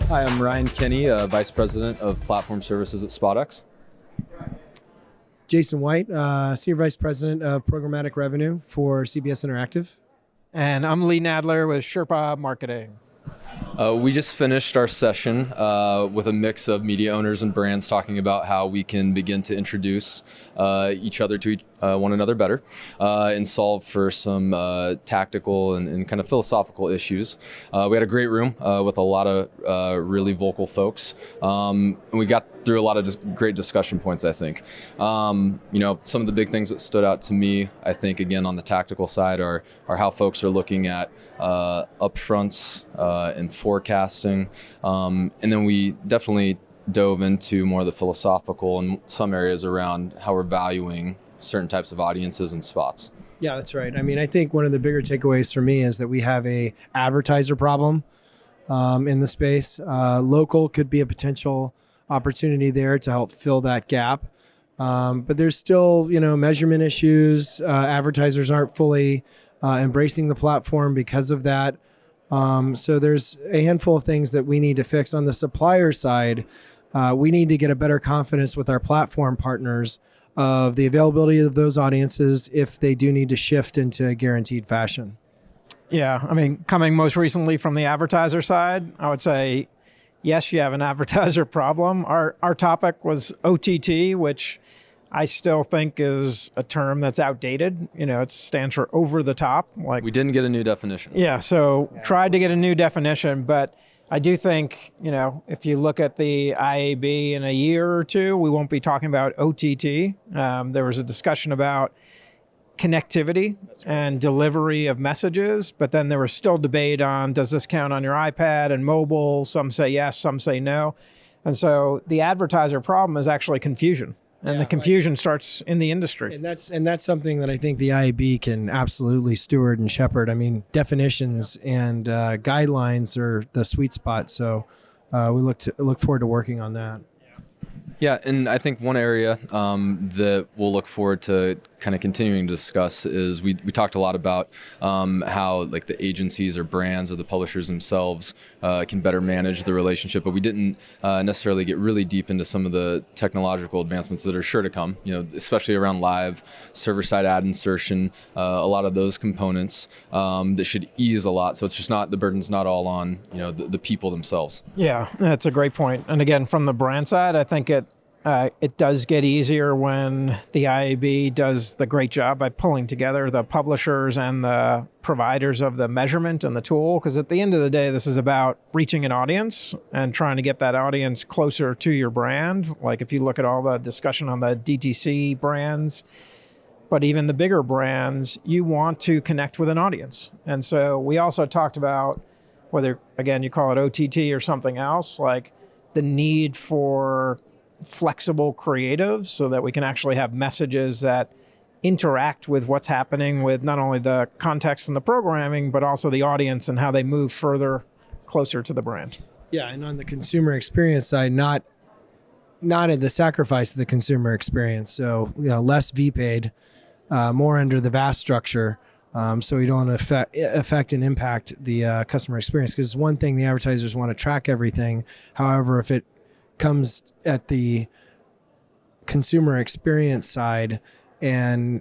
Hi, I'm Ryan Kenney, Vice President of Platform Services at SpotX. Jason White, Senior Vice President of Programmatic Revenue for CBS Interactive. And I'm Lee Nadler with Sherpa Marketing. We just finished our session with a mix of media owners and brands talking about how we can begin to introduce each other to one another better and solve for some tactical and kind of philosophical issues. We had a great room with a lot of really vocal folks. And we got through a lot of great discussion points, I think. Some of the big things that stood out to me, I think, again, on the tactical side are how folks are looking at upfronts and forecasting. And then we definitely dove into more of the philosophical and some areas around how we're valuing certain types of audiences and spots. Yeah, that's right. I mean, I think one of the bigger takeaways for me is that we have a advertiser problem in the space. Local could be a potential opportunity there to help fill that gap. But there's still, measurement issues. Advertisers aren't fully embracing the platform because of that. So there's a handful of things that we need to fix. On the supplier side, we need to get a better confidence with our platform partners of the availability of those audiences if they do need to shift into a guaranteed fashion. Yeah, I mean, coming most recently from the advertiser side, I would say, yes, you have an advertiser problem. Our topic was OTT, which I still think is a term that's outdated. It stands for over the top. Like We didn't get a new definition. Yeah, so tried to get a new definition, but I do think, if you look at the IAB in a year or two, we won't be talking about OTT. There was a discussion about connectivity and delivery of messages, but then there was still debate on, does this count on your iPad and mobile? Some say yes, some say no. And so the advertiser problem is actually confusion. And the confusion starts in the industry. And that's something that I think the IAB can absolutely steward and shepherd. I mean, definitions and guidelines are the sweet spot. So we look forward to working on that. Yeah, and I think one area that we'll look forward to kind of continuing to discuss is we talked a lot about how like the agencies or brands or the publishers themselves can better manage the relationship, but we didn't necessarily get really deep into some of the technological advancements that are sure to come, especially around live server-side ad insertion, a lot of those components that should ease a lot. So it's just not, the burden's not all on, the people themselves. Yeah, that's a great point. And again, from the brand side, I think it does get easier when the IAB does the great job by pulling together the publishers and the providers of the measurement and the tool. Because at the end of the day, this is about reaching an audience and trying to get that audience closer to your brand. Like if you look at all the discussion on the DTC brands, but even the bigger brands, you want to connect with an audience. And so we also talked about whether, again, you call it OTT or something else, like the need for flexible creatives so that we can actually have messages that interact with what's happening with not only the context and the programming, but also the audience and how they move further closer to the brand. Yeah, and on the consumer experience side, not at the sacrifice of the consumer experience. So, less VPAID, more under the VAS structure. So we don't affect and impact the customer experience. Because one thing, the advertisers want to track everything. However, if it comes at the consumer experience side and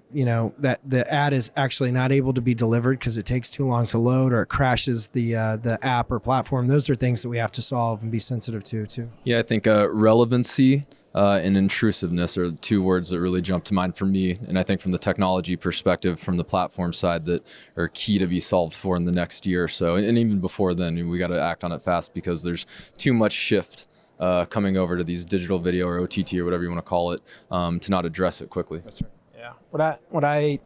that the ad is actually not able to be delivered because it takes too long to load or it crashes the app or platform, those are things that we have to solve and be sensitive to too. Yeah, I think relevancy and intrusiveness are the two words that really jump to mind for me. And I think from the technology perspective, from the platform side, that are key to be solved for in the next year or so. And even before then, we got to act on it fast because there's too much shift coming over to these digital video or OTT or whatever you want to call it to not address it quickly. That's right. Yeah.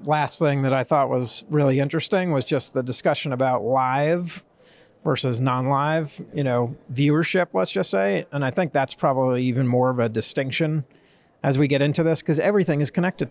Last thing that I thought was really interesting was just the discussion about live versus non-live, viewership, let's just say. And I think that's probably even more of a distinction as we get into this because everything is connected.